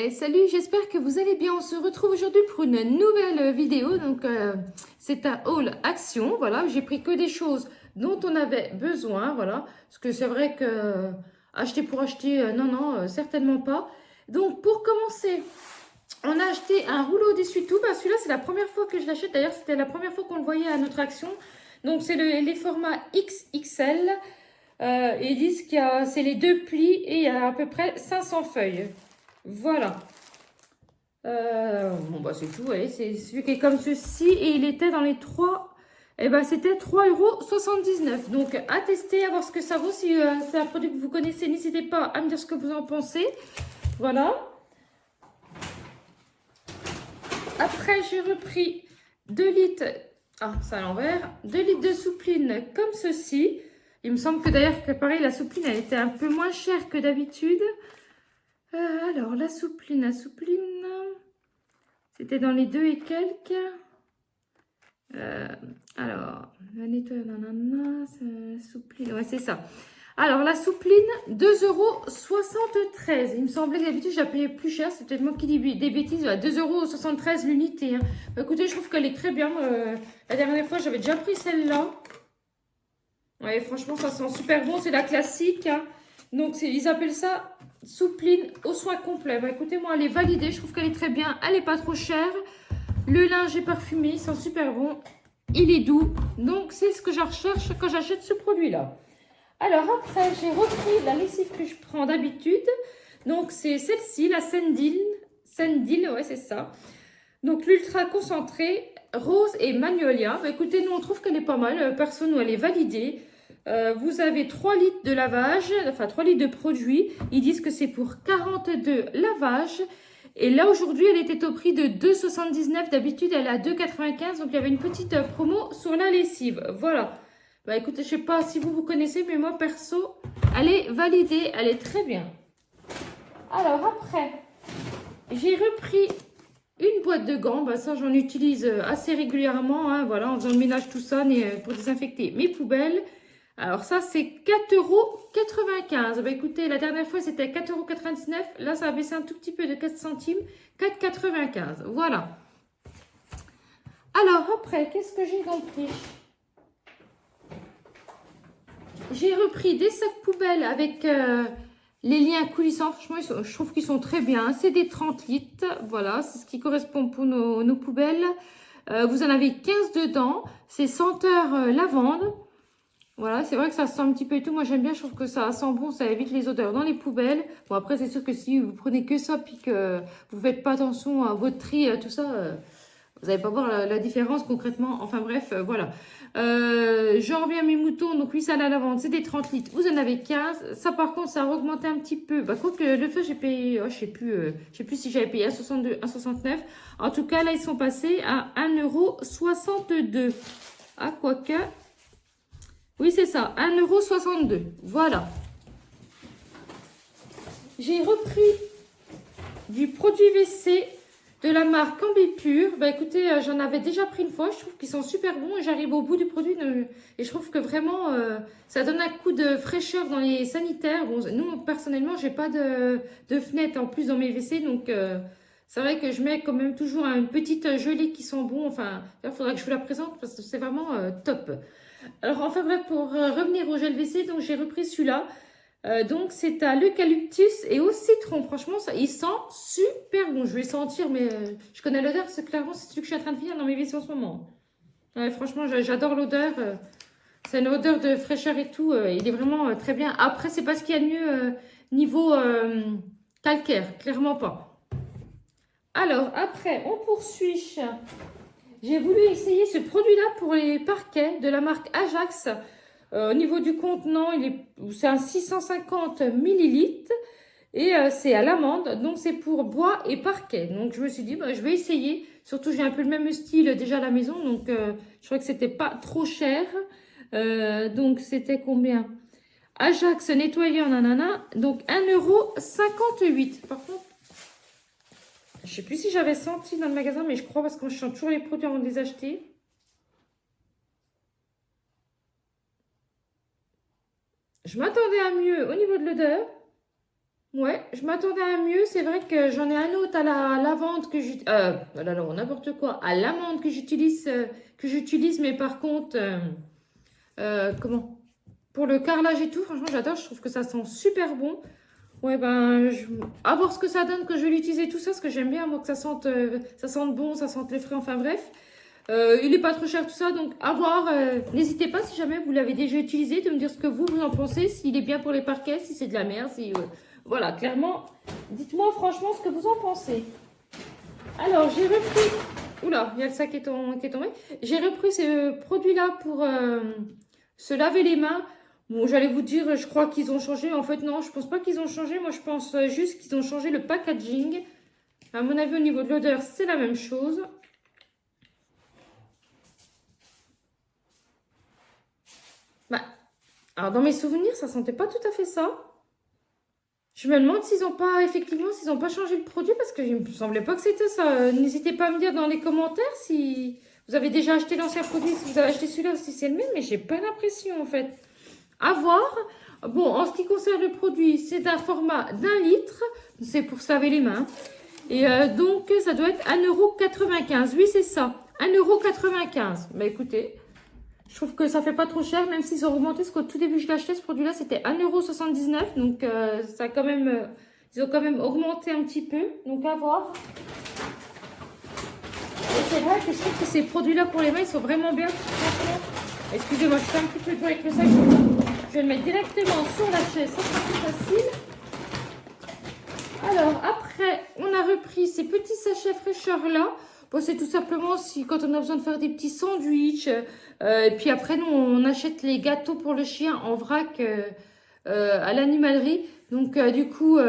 Et salut, j'espère que vous allez bien. On se retrouve aujourd'hui pour une nouvelle vidéo. Donc, c'est un haul action. Voilà, j'ai pris que des choses dont on avait besoin. Voilà, parce que c'est vrai que acheter pour acheter, non, certainement pas. Donc, pour commencer, on a acheté un rouleau d'essuie-tout. Bah, celui-là, c'est la première fois que je l'achète. D'ailleurs, c'était la première fois qu'on le voyait à notre action. Donc, c'est les formats XXL. Ils disent c'est les deux plis et il y a à peu près 500 feuilles. Voilà. Bon, bah, c'est tout. Allez, c'est celui qui est comme ceci. Et il était dans les 3. Et ben, c'était 3,79 €. Donc, à tester, à voir ce que ça vaut. Si c'est un produit que vous connaissez, n'hésitez pas à me dire ce que vous en pensez. Voilà. Après, j'ai repris 2 litres. Ah, c'est à l'envers. 2 litres de soupline comme ceci. Il me semble que d'ailleurs, que pareil, la soupline, elle était un peu moins chère que d'habitude. Alors, la soupline. C'était dans les 2 et quelques. Alors, la nettoyage, nanana, soupline, ouais, c'est ça. Alors, la soupline, 2,73 €. Il me semblait que d'habitude, je la payais plus cher. C'est peut-être moi qui dis des bêtises. 2,73 € l'unité. Hein. Bah, écoutez, je trouve qu'elle est très bien. La dernière fois, j'avais déjà pris celle-là. Ouais, franchement, ça sent super bon. C'est la classique. Hein. Donc, ils appellent ça soupline au soin complet. Bah, écoutez, moi, elle est validée. Je trouve qu'elle est très bien. Elle n'est pas trop chère. Le linge est parfumé. Il sent super bon. Il est doux. Donc, c'est ce que je recherche quand j'achète ce produit-là. Alors, après, j'ai repris la lessive que je prends d'habitude. Donc, c'est celle-ci, la Sandil. Sandil, ouais, c'est ça. Donc, l'ultra concentré, rose et magnolia. Bah, écoutez, nous, on trouve qu'elle est pas mal. Perso, nous, elle est validée. Vous avez 3 litres de lavage, enfin 3 litres de produit. Ils disent que c'est pour 42 lavages. Et là, aujourd'hui, elle était au prix de 2,79 €. D'habitude, elle est à 2,95 €. Donc, il y avait une petite promo sur la lessive. Voilà. Bah, écoutez, je sais pas si vous connaissez, mais moi, perso, elle est validée. Elle est très bien. Alors, après, j'ai repris une boîte de gants. Bah, ça, j'en utilise assez régulièrement. Hein, voilà, en faisant le ménage, tout ça, pour désinfecter mes poubelles. Alors ça, c'est 4,95 €. Bah, écoutez, la dernière fois, c'était 4,99 €. Là, ça a baissé un tout petit peu de 4 centimes. 4,95 €. Voilà. Alors, après, qu'est-ce que j'ai compris? J'ai repris des sacs poubelles avec les liens coulissants. Franchement, je trouve qu'ils sont très bien. C'est des 30 litres. Voilà, c'est ce qui correspond pour nos poubelles. Vous en avez 15 dedans. C'est senteur lavande. Voilà, c'est vrai que ça sent un petit peu et tout. Moi, j'aime bien. Je trouve que ça sent bon. Ça évite les odeurs dans les poubelles. Bon, après, c'est sûr que si vous prenez que ça puis que vous ne faites pas attention à votre tri, tout ça, vous n'allez pas voir la différence concrètement. Enfin bref, voilà. J'en reviens à mes moutons. Donc, oui, ça à la lavande, c'est des 30 litres. Vous en avez 15. Ça, par contre, ça a augmenté un petit peu. Bah, quoique le feu, j'ai payé, oh, je sais plus si j'avais payé 1,62, 1,69. En tout cas, là, ils sont passés à 1,62 €. Ah, quoique. Oui, c'est ça, 1,62 €. Voilà. J'ai repris du produit WC de la marque Ambipur. Bah écoutez, j'en avais déjà pris une fois. Je trouve qu'ils sont super bons et j'arrive au bout du produit. Et je trouve que vraiment, ça donne un coup de fraîcheur dans les sanitaires. Bon, nous, personnellement, j'ai pas de fenêtre en plus dans mes WC. Donc, c'est vrai que je mets quand même toujours une petite gelée qui sent bon. Enfin, il faudra que je vous la présente parce que c'est vraiment top. Alors, enfin bref, pour revenir au gel WC, donc j'ai repris celui-là. Donc, c'est à l'eucalyptus et au citron. Franchement, ça, il sent super bon. Je vais sentir, mais je connais l'odeur. C'est clairement c'est celui que je suis en train de finir dans mes WC en ce moment. Ouais, franchement, j'adore l'odeur. C'est une odeur de fraîcheur et tout. Il est vraiment très bien. Après, c'est pas ce qu'il y a de mieux niveau calcaire. Clairement pas. Alors, après, on poursuit. J'ai voulu essayer ce produit-là pour les parquets de la marque Ajax. Au niveau du contenant, c'est un 650 millilitres et c'est à l'amande. Donc, c'est pour bois et parquet. Donc, je me suis dit, bah, je vais essayer. Surtout, j'ai un peu le même style déjà à la maison. Donc, je crois que c'était pas trop cher. Donc, c'était combien? Ajax nettoyant, nanana. Donc, 1,58 €. Par contre, je sais plus si j'avais senti dans le magasin, mais je crois parce que je sens toujours les produits avant de les acheter. Je m'attendais à mieux au niveau de l'odeur. Ouais, je m'attendais à mieux. C'est vrai que j'en ai un autre à la lavande que j'utilise. Oh là là, n'importe quoi. À l'amande que j'utilise, mais par contre, comment? Pour le carrelage et tout, franchement, j'adore. Je trouve que ça sent super bon. Ouais, ben, à voir ce que ça donne, que je vais l'utiliser tout ça, parce que j'aime bien, moi, que ça sente bon, ça sente les frais, enfin bref. Il est pas trop cher tout ça, donc à voir. N'hésitez pas, si jamais vous l'avez déjà utilisé, de me dire ce que vous en pensez, s'il est bien pour les parquets, si c'est de la merde, si... voilà, clairement, dites-moi franchement ce que vous en pensez. Alors, j'ai repris... Oula, il y a le sac qui est tombé. J'ai repris ce produit-là pour se laver les mains. Bon, j'allais vous dire, je crois qu'ils ont changé. En fait, non, je pense pas qu'ils ont changé. Moi, je pense juste qu'ils ont changé le packaging. À mon avis, au niveau de l'odeur, c'est la même chose. Bah, alors, dans mes souvenirs, ça sentait pas tout à fait ça. Je me demande s'ils n'ont pas, effectivement, s'ils n'ont pas changé le produit parce que il me semblait pas que c'était ça. N'hésitez pas à me dire dans les commentaires si vous avez déjà acheté l'ancien produit, si vous avez acheté celui-là, si c'est le même, mais j'ai pas l'impression en fait. À voir. Bon, en ce qui concerne le produit, c'est d'un format d'1 litre. C'est pour se laver les mains. Et donc, ça doit être 1,95 €. Oui, c'est ça. 1,95 €. Bah écoutez, je trouve que ça fait pas trop cher, même s'ils ont augmenté, parce qu'au tout début, je l'achetais, ce produit-là, c'était 1,79 €. Donc, ça a quand même, ils ont quand même augmenté un petit peu. Donc, à voir. Et c'est vrai que je trouve que ces produits-là pour les mains, ils sont vraiment bien. Excusez-moi, je fais un petit peu de bruit avec le sac. Je vais le mettre directement sur la chaise, ça sera plus facile. Alors, après, on a repris ces petits sachets fraîcheurs-là. Bon, c'est tout simplement si quand on a besoin de faire des petits sandwichs. Et puis après, nous, on achète les gâteaux pour le chien en vrac à l'animalerie. Donc, du coup,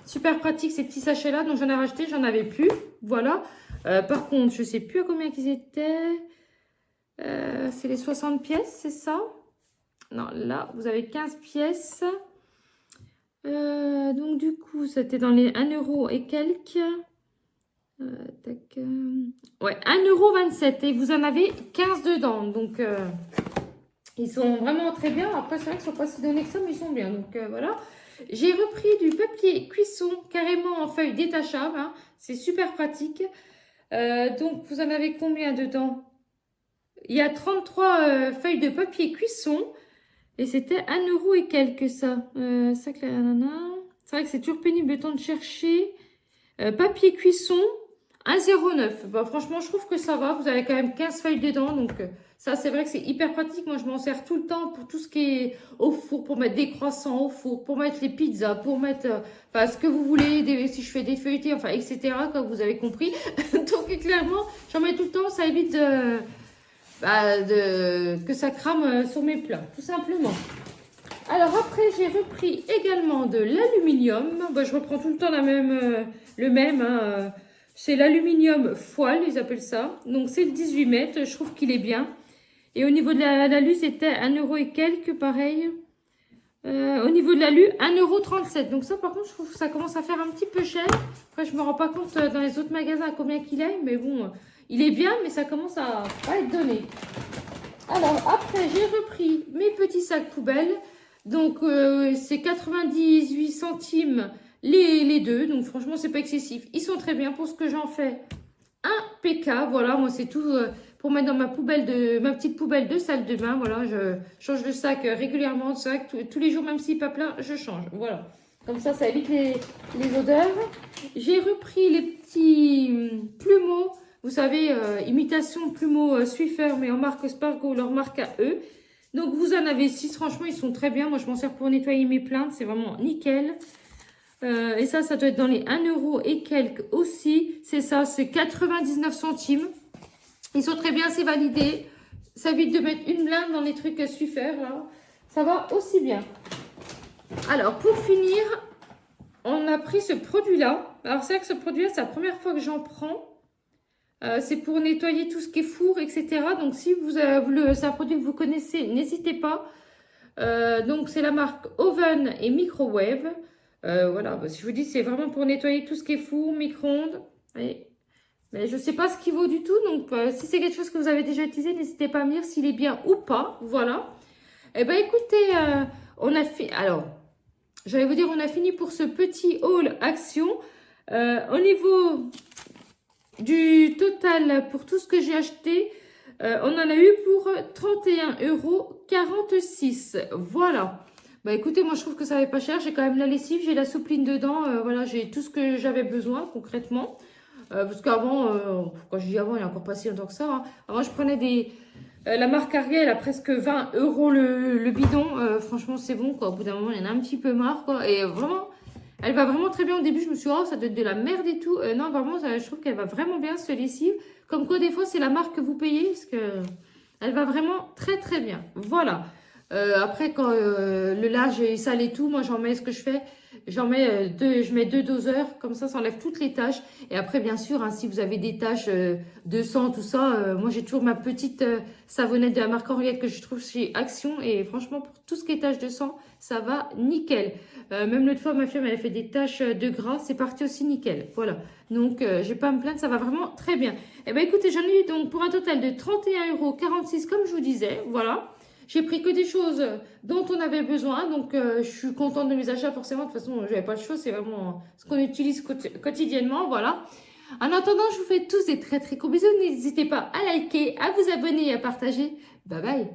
super pratique ces petits sachets-là. Donc, j'en ai racheté, j'en avais plus. Voilà. Par contre, je ne sais plus à combien qu'ils étaient. C'est les 60 pièces, c'est ça? Non, là, vous avez 15 pièces. Donc, du coup, c'était dans les 1 € et quelques. Ouais, 1,27 € et vous en avez 15 dedans. Donc, ils sont vraiment très bien. Après, c'est vrai qu'ils ne sont pas si donnés que ça, mais ils sont bien. Donc, voilà. J'ai repris du papier cuisson carrément en feuille détachable. Hein. C'est super pratique. Donc, vous en avez combien dedans? Il y a 33 feuilles de papier cuisson. Et c'était 1 € et quelques, ça. C'est vrai que c'est toujours pénible le temps de chercher. Papier cuisson, 1,09 €. Bah, franchement, je trouve que ça va. Vous avez quand même 15 feuilles dedans. Donc, ça, c'est vrai que c'est hyper pratique. Moi, je m'en sers tout le temps pour tout ce qui est au four, pour mettre des croissants au four, pour mettre les pizzas, pour mettre enfin, ce que vous voulez, si je fais des feuilletés, enfin, etc. Comme vous avez compris. Donc, clairement, j'en mets tout le temps. Ça évite que ça crame sur mes plats, tout simplement. Alors après, j'ai repris également de l'aluminium. Bah, je reprends tout le temps le même. Hein. C'est l'aluminium foile, ils appellent ça. Donc c'est le 18 mètres, je trouve qu'il est bien. Et au niveau de l'alu, c'était 1 € et quelques, pareil. Au niveau de l'alu, 1,37 €. Donc ça, par contre, je trouve que ça commence à faire un petit peu cher. Après, je me rends pas compte dans les autres magasins à combien qu'il est. Mais bon, il est bien, mais ça commence à pas être donné. Alors après, j'ai repris mes petits sacs poubelles. Donc, c'est 98 centimes les deux. Donc, franchement, c'est pas excessif. Ils sont très bien pour ce que j'en fais. Impeccable. Voilà, moi, c'est tout pour mettre dans ma petite poubelle de salle de bain. Voilà, je change de sac régulièrement. De sac, tous les jours, même s'il n'est pas plein, je change. Voilà. Comme ça évite les odeurs. J'ai repris les petits plumeaux. Vous savez, imitation plumeau Swiffer, mais en marque Spargo, leur marque à eux. Donc, vous en avez 6. Franchement, ils sont très bien. Moi, je m'en sers pour nettoyer mes plaintes. C'est vraiment nickel. Et ça doit être dans les 1 € et quelques aussi. C'est ça, c'est 99 centimes. Ils sont très bien, c'est validé. Ça évite de mettre une blinde dans les trucs Swiffer. Là. Ça va aussi bien. Alors, pour finir, on a pris ce produit-là. Alors, c'est vrai que ce produit-là, c'est la première fois que j'en prends. C'est pour nettoyer tout ce qui est four, etc. Donc, si c'est un produit que vous connaissez, n'hésitez pas. Donc, c'est la marque Oven et Microwave. Voilà, si je vous dis, c'est vraiment pour nettoyer tout ce qui est four, micro-ondes. Mais je ne sais pas ce qu'il vaut du tout. Donc, si c'est quelque chose que vous avez déjà utilisé, n'hésitez pas à me dire s'il est bien ou pas. Voilà. Eh bien, écoutez, on a fait... Alors, j'allais vous dire, on a fini pour ce petit haul Action. Au niveau du total, pour tout ce que j'ai acheté, on en a eu pour 31,46 €. Voilà. Bah écoutez, moi je trouve que ça n'est pas cher. J'ai quand même la lessive, j'ai la soupline dedans. Voilà, j'ai tout ce que j'avais besoin concrètement. Parce qu'avant, quand je dis avant, il n'y a encore pas si longtemps que ça. Hein. Avant, je prenais la marque Ariel à presque 20 € le bidon. Franchement, c'est bon, quoi. Au bout d'un moment, il y en a un petit peu marre, quoi. Et vraiment, elle va vraiment très bien. Au début, je me suis dit, oh, ça doit être de la merde et tout. Non, vraiment, je trouve qu'elle va vraiment bien, ce lessive. Comme quoi, des fois, c'est la marque que vous payez. Parce que elle va vraiment très, très bien. Voilà. Après, quand le linge est sale et tout, moi, j'en mets ce que je fais. J'en mets je mets 2 doseurs, comme ça enlève toutes les taches. Et après, bien sûr, hein, si vous avez des taches de sang, tout ça, moi j'ai toujours ma petite savonnette de la marque Henriette que je trouve chez Action. Et franchement, pour tout ce qui est taches de sang, ça va nickel. Même l'autre fois, ma fille, elle a fait des taches de gras, c'est parti aussi nickel. Voilà. Donc, j'ai pas à me plaindre, ça va vraiment très bien. Et ben écoutez, j'en ai eu donc pour un total de 31,46 € comme je vous disais. Voilà. J'ai pris que des choses dont on avait besoin. Donc, je suis contente de mes achats forcément. De toute façon, je n'avais pas le choix. C'est vraiment ce qu'on utilise quotidiennement. Voilà. En attendant, je vous fais tous des très très gros bisous. N'hésitez pas à liker, à vous abonner et à partager. Bye bye.